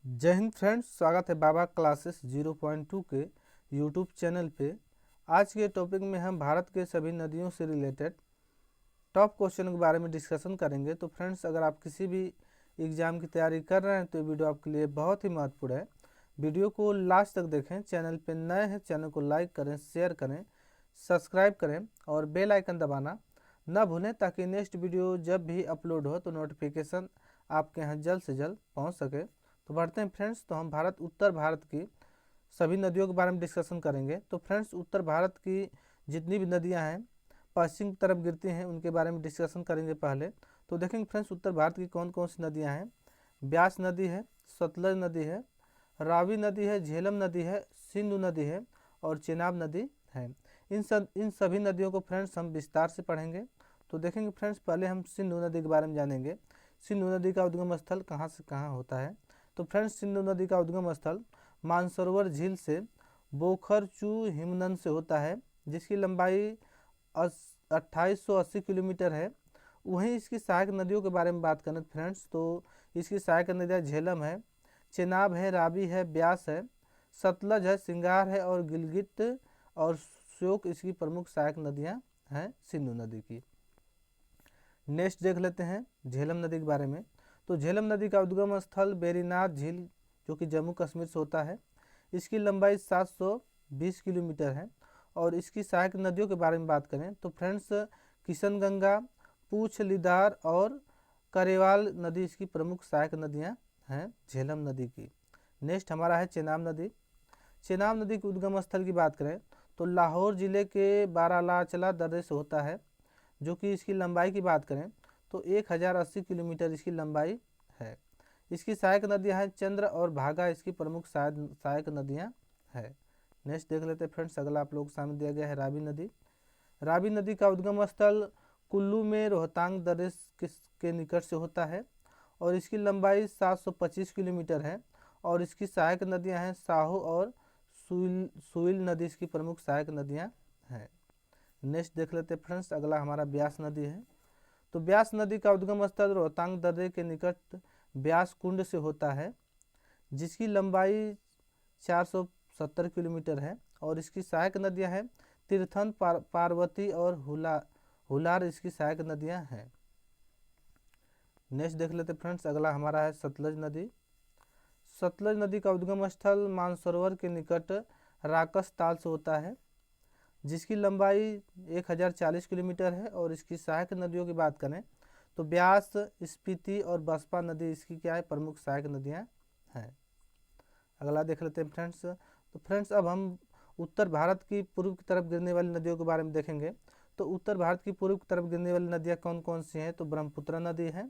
जय हिंद फ्रेंड्स, स्वागत है बाबा क्लासेस 0.2 के यूट्यूब चैनल पे। आज के टॉपिक में हम भारत के सभी नदियों से रिलेटेड टॉप क्वेश्चन के बारे में डिस्कशन करेंगे। तो फ्रेंड्स, अगर आप किसी भी एग्ज़ाम की तैयारी कर रहे हैं तो ये वीडियो आपके लिए बहुत ही महत्वपूर्ण है। वीडियो को लास्ट तक देखें। चैनल पर नए हैं, चैनल को लाइक करें, शेयर करें, सब्सक्राइब करें और बेल आइकन दबाना न भूलें, ताकि नेक्स्ट वीडियो जब भी अपलोड हो तो नोटिफिकेशन आपके यहाँ जल्द से जल्द पहुँच सके। तो बढ़ते हैं फ्रेंड्स। तो हम उत्तर भारत की सभी नदियों के बारे में डिस्कशन करेंगे। तो फ्रेंड्स, उत्तर भारत की जितनी भी नदियां हैं पश्चिम की तरफ गिरती हैं, उनके बारे में डिस्कशन करेंगे पहले। तो देखेंगे फ्रेंड्स, उत्तर भारत की कौन कौन सी नदियां हैं। ब्यास नदी है, सतलज नदी है, रावी नदी है, झेलम नदी है, सिंधु नदी है और चेनाब नदी है। इन सभी नदियों को फ्रेंड्स हम विस्तार से पढ़ेंगे। तो देखेंगे फ्रेंड्स, पहले हम सिंधु नदी के बारे में जानेंगे। सिंधु नदी का उद्गम स्थल कहाँ से कहाँ होता है। तो फ्रेंड्स, सिंधु नदी का उद्गम स्थल मानसरोवर झील से बोखरचू हिमनद से होता है, जिसकी लंबाई 2880 किलोमीटर है। वहीं इसकी सहायक नदियों के बारे में बात करें फ्रेंड्स, तो इसकी सहायक नदियाँ झेलम है, चेनाब है, रावी है, ब्यास है, सतलज है, सिंगार है और गिलगित और श्योक इसकी प्रमुख सहायक नदियाँ हैं सिंधु नदी की। नेक्स्ट देख लेते हैं झेलम नदी के बारे में। तो झेलम नदी का उद्गम स्थल बेरीनाथ झील, जो कि जम्मू कश्मीर से होता है। इसकी लंबाई 720 किलोमीटर है। और इसकी सहायक नदियों के बारे में बात करें तो फ्रेंड्स, किशनगंगा, पूछ, लिदार और करेवाल नदी इसकी प्रमुख सहायक नदियां हैं झेलम नदी की। नेक्स्ट हमारा है चेनाब नदी। चेनाब नदी के उद्गम स्थल की बात करें तो लाहौर ज़िले के बारालाचला दर्रे से होता है, जो कि इसकी लंबाई की बात करें तो 1080 किलोमीटर इसकी लंबाई है। इसकी सहायक नदियां हैं चंद्र और भागा इसकी प्रमुख सहायक नदियां हैं। नेक्स्ट देख लेते हैं फ्रेंड्स, अगला आप लोग सामने दिया गया है रावी नदी। रावी नदी का उद्गम स्थल कुल्लू में रोहतांग दर्रे के निकट से होता है और इसकी लंबाई 725 किलोमीटर है। और इसकी सहायक नदियां हैं साहो और सुइल नदी इसकी प्रमुख सहायक नदियां हैं। नेक्स्ट देख लेते हैं फ्रेंड्स, अगला हमारा ब्यास नदी है। तो ब्यास नदी का उद्गम स्थल रोहतांग दर्रे के निकट ब्यास कुंड से होता है, जिसकी लंबाई 470 किलोमीटर है। और इसकी सहायक नदियां हैं तीर्थन, पार्वती और हुलार इसकी सहायक नदियां हैं। नेक्स्ट देख लेते फ्रेंड्स, अगला हमारा है सतलज नदी। सतलज नदी का उद्गम स्थल मानसरोवर के निकट राकस ताल से होता है, जिसकी लंबाई 1040 किलोमीटर है। और इसकी सहायक नदियों की बात करें तो ब्यास, स्पीति और बसपा नदी इसकी क्या है प्रमुख सहायक नदियां हैं। अगला देख लेते हैं फ्रेंड्स। तो फ्रेंड्स, अब हम उत्तर भारत की पूर्व की तरफ गिरने वाली नदियों के बारे में देखेंगे। तो उत्तर भारत की पूर्व की तरफ गिरने वाली नदियाँ कौन कौन सी हैं। तो ब्रह्मपुत्र नदी है,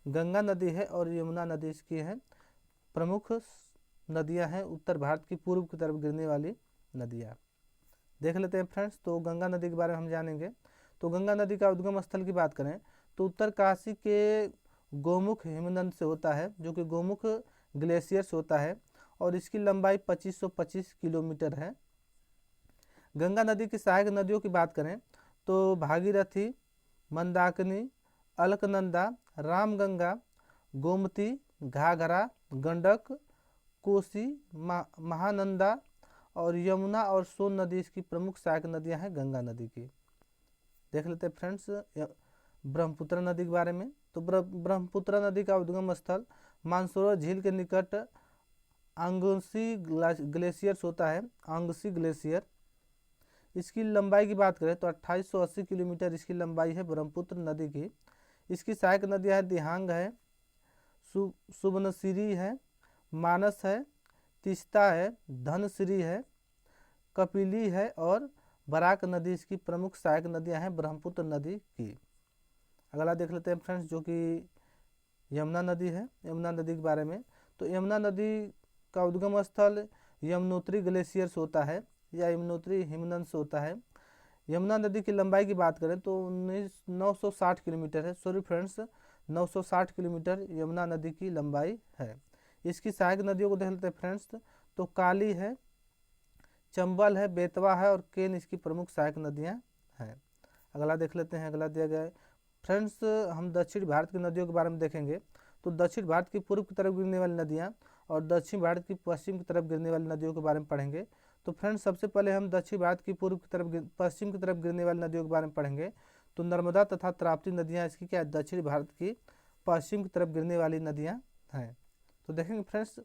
गंगा नदी है और यमुना नदी इसकी है प्रमुख नदियाँ हैं उत्तर भारत की पूर्व की तरफ गिरने वाली नदियाँ। देख लेते हैं फ्रेंड्स। तो गंगा नदी के बारे में हम जानेंगे। तो गंगा नदी का उद्गम स्थल की बात करें तो उत्तर काशी के गोमुख हिमनद से होता है, जो कि गोमुख ग्लेशियर से होता है और इसकी लंबाई 2525 किलोमीटर है। गंगा नदी की सहायक नदियों की बात करें तो भागीरथी, मंदाकिनी, अलकनंदा, रामगंगा, गोमती, घाघरा, गंडक, कोसी, महानंदा और यमुना और सोन नदी इसकी प्रमुख सहायक नदियां हैं गंगा नदी की। देख लेते हैं फ्रेंड्स ब्रह्मपुत्र नदी के बारे में। तो ब्रह्मपुत्र नदी का उद्गम स्थल मानसरोवर झील के निकट आंगसी ग्लेशियर होता है, आंगसी ग्लेशियर। इसकी लंबाई की बात करें तो 2880 किलोमीटर इसकी लंबाई है ब्रह्मपुत्र नदी की। इसकी सहायक नदियां हैं दिहांग है, सुबनसिरी है, मानस है, तीस्ता है, धनसिरी है, कपिली है और बराक नदी इसकी प्रमुख सहायक नदियां हैं ब्रह्मपुत्र नदी की। अगला देख लेते हैं फ्रेंड्स, जो कि यमुना नदी है। यमुना नदी के बारे में तो यमुना नदी का उद्गम स्थल यमुनोत्री ग्लेशियर से होता है या यमुनोत्री हिमनद से होता है। यमुना नदी की लंबाई की बात करें तो 960 किलोमीटर है। सॉरी फ्रेंड्स, 960 किलोमीटर यमुना नदी की लंबाई है। इसकी सहायक नदियों को देख लेते हैं फ्रेंड्स। तो काली है, चंबल है, बेतवा है और केन इसकी प्रमुख सहायक नदियां हैं। अगला देख लेते हैं, अगला दिया गया है फ्रेंड्स, हम दक्षिण भारत की नदियों के बारे में देखेंगे। तो दक्षिण भारत की पूर्व की तरफ गिरने वाली नदियाँ और दक्षिण भारत की पश्चिम की तरफ गिरने वाली नदियों के बारे में पढ़ेंगे। तो फ्रेंड्स सबसे पहले हम दक्षिण भारत की पूर्व की तरफ पश्चिम की तरफ गिरने वाली नदियों के बारे में पढ़ेंगे। तो नर्मदा तथा ताप्ती नदियाँ इसकी क्या है, दक्षिण भारत की पश्चिम की तरफ गिरने वाली नदियाँ हैं। तो देखेंगे फ्रेंड्स,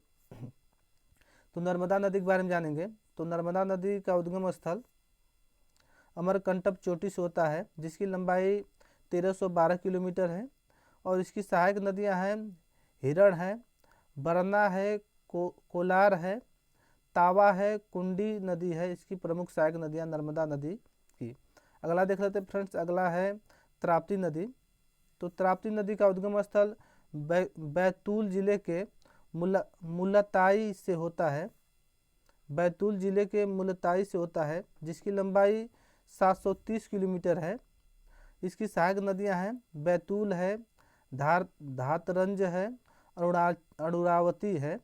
तो नर्मदा नदी के बारे में जानेंगे। तो नर्मदा नदी का उद्गम स्थल अमरकंटक चोटी से होता है, जिसकी लंबाई 1312 किलोमीटर है। और इसकी सहायक नदियां हैं हिरण है, बरना है, कोलार है, तावा है, कुंडी नदी है। इसकी प्रमुख सहायक नदियां नर्मदा नदी की। अगला देख लेते हैं फ्रेंड्स, अगला है ताप्ती नदी। तो ताप्ती नदी का उद्गम स्थल बैतूल जिले के मुलताई से होता है। बैतूल जिले के मुलताई से होता है, जिसकी लंबाई 730 किलोमीटर है। इसकी सहायक नदियां हैं बैतूल है, धातरंज है, अरुणावती है,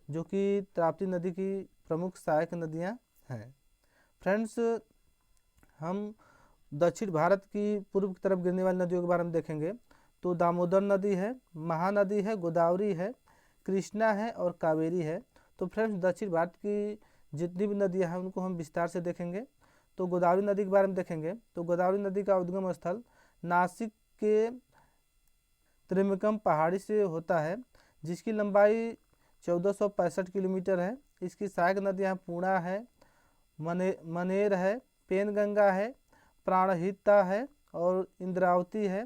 जो कि ताप्ती नदी की प्रमुख सहायक नदियां हैं। फ्रेंड्स, हम दक्षिण भारत की पूर्व की तरफ गिरने वाली नदियों के बारे में देखेंगे। तो दामोदर नदी है, महानदी है, गोदावरी है, कृष्णा है और कावेरी है। तो फ्रेंड्स, दक्षिण भारत की जितनी भी नदियां हैं उनको हम विस्तार से देखेंगे। तो गोदावरी नदी के बारे में देखेंगे। तो गोदावरी नदी का उद्गम स्थल नासिक के त्रिमकम पहाड़ी से होता है, जिसकी लंबाई 1465 किलोमीटर है। इसकी सहायक नदियाँ पूर्णा है, मनेर है, पेनगंगा है, प्राणहिता है और इंद्रावती है,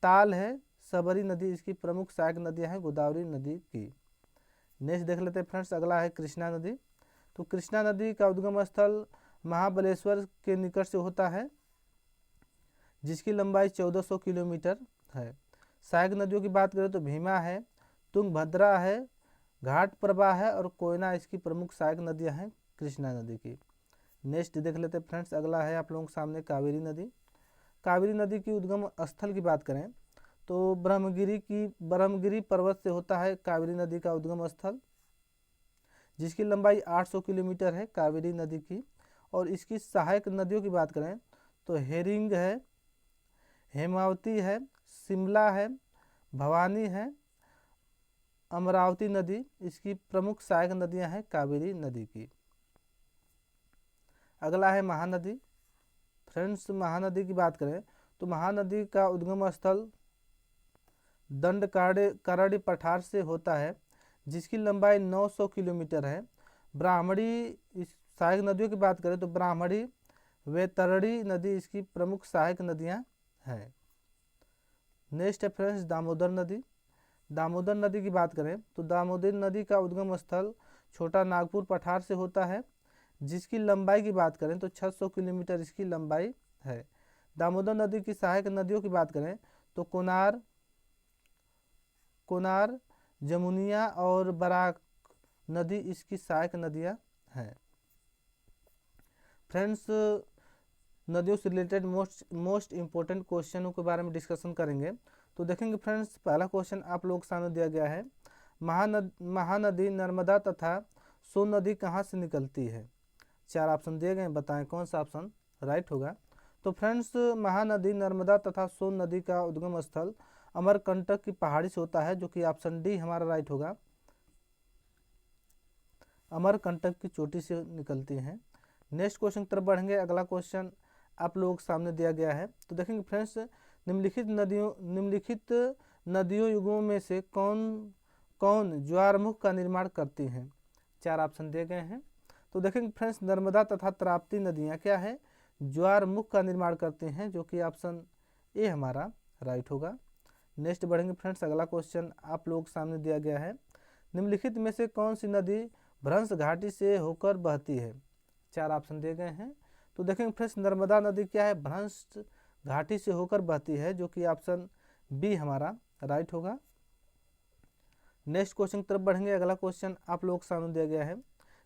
ताल है, सबरी नदी इसकी प्रमुख सहायक नदियाँ हैं गोदावरी नदी की। नेक्स्ट देख लेते हैं फ्रेंड्स, अगला है कृष्णा नदी। तो कृष्णा नदी का उद्गम स्थल महाबलेश्वर के निकट से होता है, जिसकी लंबाई 1400 किलोमीटर है। सहायक नदियों की बात करें तो भीमा है, तुंगभद्रा है, घाट प्रभा है और कोयना इसकी प्रमुख सहायक नदियां हैं कृष्णा नदी की। नेक्स्ट देख लेते हैं फ्रेंड्स, अगला है आप लोगों के सामने कावेरी नदी। कावेरी नदी की उद्गम स्थल की बात करें तो ब्रह्मगिरी पर्वत से होता है कावेरी नदी का उद्गम स्थल, जिसकी लंबाई 800 किलोमीटर है कावेरी नदी की। और इसकी सहायक नदियों की बात करें तो हेरिंग है, हेमावती है, शिमला है, भवानी है, अमरावती नदी इसकी प्रमुख सहायक नदियां हैं कावेरी नदी की। अगला है महानदी। फ्रेंड्स, महानदी की बात करें तो महानदी का उद्गम स्थल दंडकारण्य पठार से होता है, जिसकी लंबाई 900 किलोमीटर है। ब्राह्मणी इस सहायक नदियों की बात करें तो ब्राह्मणी वैतरणी नदी इसकी प्रमुख सहायक नदियां हैं। नेक्स्ट है फ्रेंड्स दामोदर नदी। दामोदर नदी की बात करें तो दामोदर नदी का उद्गम स्थल छोटा नागपुर पठार से होता है, जिसकी लंबाई की बात करें तो 600 किलोमीटर इसकी लंबाई है। दामोदर नदी की सहायक नदियों की बात करें तो कोनार, जमुनिया और बराक नदी इसकी सहायक नदियां हैं। फ्रेंड्स, नदियों से रिलेटेड मोस्ट इम्पोर्टेंट क्वेश्चनों के बारे में डिस्कशन करेंगे। तो देखेंगे फ्रेंड्स, पहला क्वेश्चन आप लोगों के सामने दिया गया है, महानदी नर्मदा तथा सोन नदी कहाँ से निकलती है। 4 ऑप्शन दिए गए, बताएं कौन सा ऑप्शन राइट होगा। तो फ्रेंड्स, महानदी नर्मदा तथा सोन नदी का उद्गम स्थल अमरकंटक की पहाड़ी से होता है, जो कि ऑप्शन डी हमारा राइट होगा, अमरकंटक की चोटी से निकलती हैं। नेक्स्ट क्वेश्चन की तरफ बढ़ेंगे। अगला क्वेश्चन आप लोगों के सामने दिया गया है। तो देखेंगे फ्रेंड्स, निम्नलिखित नदियों युगों में से कौन ज्वारमुख का निर्माण करती हैं। 4 ऑप्शन दिए गए हैं। तो देखेंगे फ्रेंड्स, नर्मदा तथा ताप्ती नदियाँ क्या है, ज्वारमुख का निर्माण करती हैं, जो कि ऑप्शन ए हमारा राइट होगा। नेक्स्ट बढ़ेंगे फ्रेंड्स, अगला क्वेश्चन आप लोगों के सामने दिया गया है, निम्नलिखित में से कौन सी नदी भ्रंश घाटी से होकर बहती है। 4 ऑप्शन दिए गए हैं। तो देखेंगे फ्रेंड्स, नर्मदा नदी क्या है, भ्रंश घाटी से होकर बहती है, जो कि ऑप्शन बी हमारा राइट होगा। नेक्स्ट क्वेश्चन की तरफ बढ़ेंगे। अगला क्वेश्चन आप लोगों के सामने दिया गया है,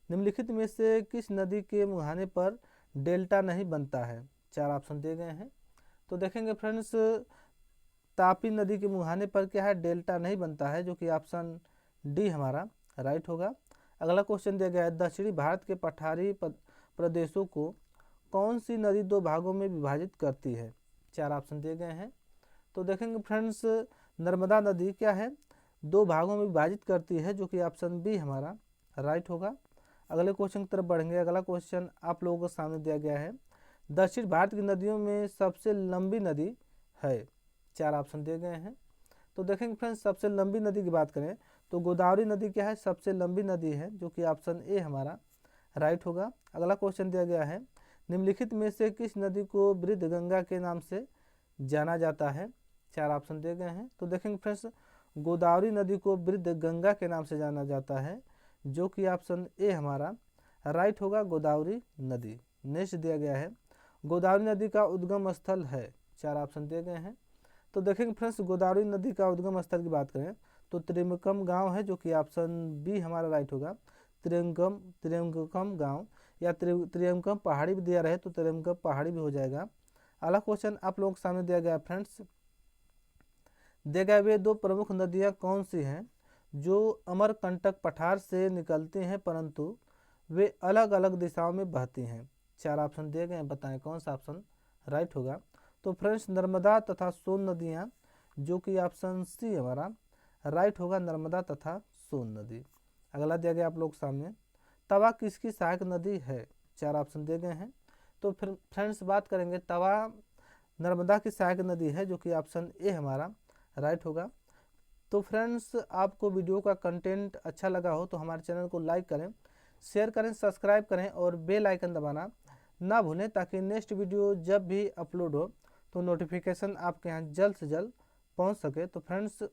निम्नलिखित में से किस नदी के मुहाने पर डेल्टा नहीं बनता है। 4 ऑप्शन दिए गए हैं। तो देखेंगे फ्रेंड्स, तापी नदी के मुहाने पर क्या है, डेल्टा नहीं बनता है, जो कि ऑप्शन डी हमारा राइट होगा। अगला क्वेश्चन दिया गया है, दक्षिणी भारत के पठारी प्रदेशों को कौन सी नदी 2 भागों में विभाजित करती है। 4 ऑप्शन दिए गए हैं। तो देखेंगे फ्रेंड्स, नर्मदा नदी क्या है, दो भागों में विभाजित करती है, जो कि ऑप्शन बी हमारा राइट होगा। अगले क्वेश्चन की तरफ बढ़ेंगे। अगला क्वेश्चन आप लोगों के सामने दिया गया है, दक्षिण भारत की नदियों में सबसे लंबी नदी है। 4 ऑप्शन दिए गए हैं। तो देखेंगे फ्रेंड्स, सबसे लंबी नदी की बात करें तो गोदावरी नदी क्या है, सबसे लंबी नदी है, जो कि ऑप्शन ए हमारा राइट होगा। अगला क्वेश्चन दिया गया है, निम्नलिखित में से किस नदी को वृद्ध गंगा के नाम से जाना जाता है। 4 ऑप्शन दिए गए हैं। तो देखेंगे फ्रेंड्स, गोदावरी नदी को वृद्ध गंगा के नाम से जाना जाता है, जो कि ऑप्शन ए हमारा राइट होगा, गोदावरी नदी। नेक्स्ट दिया गया है, गोदावरी नदी का उद्गम स्थल है। 4 ऑप्शन दिए गए हैं। तो देखेंगे फ्रेंड्स, गोदावरी नदी का उद्गम स्थल की बात करें तो त्रिमकम गांव है, जो कि ऑप्शन बी हमारा राइट होगा, त्रिमकम गांव, या त्रिमकम पहाड़ी भी दिया रहे तो त्रिमकम पहाड़ी भी हो जाएगा। अगला क्वेश्चन आप लोगों के सामने दिया गया फ्रेंड्स, दिए गए वे दो प्रमुख नदियां कौन सी हैं जो अमरकंटक पठार से निकलती हैं परंतु वे अलग अलग दिशाओं में बहती हैं। 4 ऑप्शन दिए गए हैं, बताएं कौन सा ऑप्शन राइट होगा। तो फ्रेंड्स, नर्मदा तथा सोन नदियाँ, जो कि ऑप्शन सी हमारा राइट होगा, नर्मदा तथा सोन नदी। अगला दिया गया आप लोग सामने, तवा किसकी सहायक नदी है। 4 ऑप्शन दिए गए हैं। तो फिर फ्रेंड्स बात करेंगे, तवा नर्मदा की सहायक नदी है, जो कि ऑप्शन ए हमारा राइट होगा। तो फ्रेंड्स, आपको वीडियो का कंटेंट अच्छा लगा हो तो हमारे चैनल को लाइक करें, शेयर करें, सब्सक्राइब करें और बेल आइकन दबाना ना भूलें, ताकि नेक्स्ट वीडियो जब भी अपलोड हो तो नोटिफिकेशन आपके यहाँ जल्द से जल्द पहुँच सके। तो फ्रेंड्स,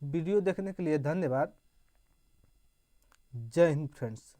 वीडियो देखने के लिए धन्यवाद। जय हिंद फ्रेंड्स।